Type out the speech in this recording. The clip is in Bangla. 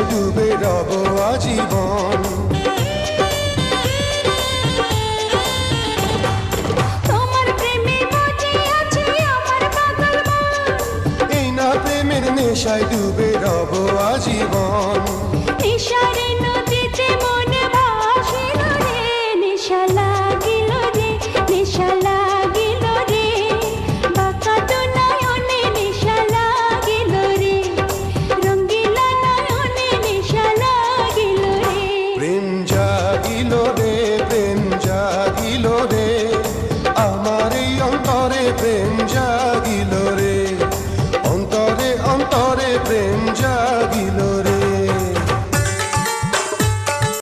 ডুবে রব আজীবন। তোমার প্রেমে মজে আছে আমার পাগল মন, এই না প্রেমের নেশায় ডুবে রব আজীবন। নেশারে নদীতে মন ভাসিল রে, নেশা লাগিল রে, নেশা লাগিল রে, বাঁকা তো নয়নে নেশা লাগিল রে, রঙ্গিলা নয়নে নেশা লাগিল রে। প্রেম জাগিল রে, প্রেম জাগিল রে, আমার এই অন্তরে প্রেম জাগিল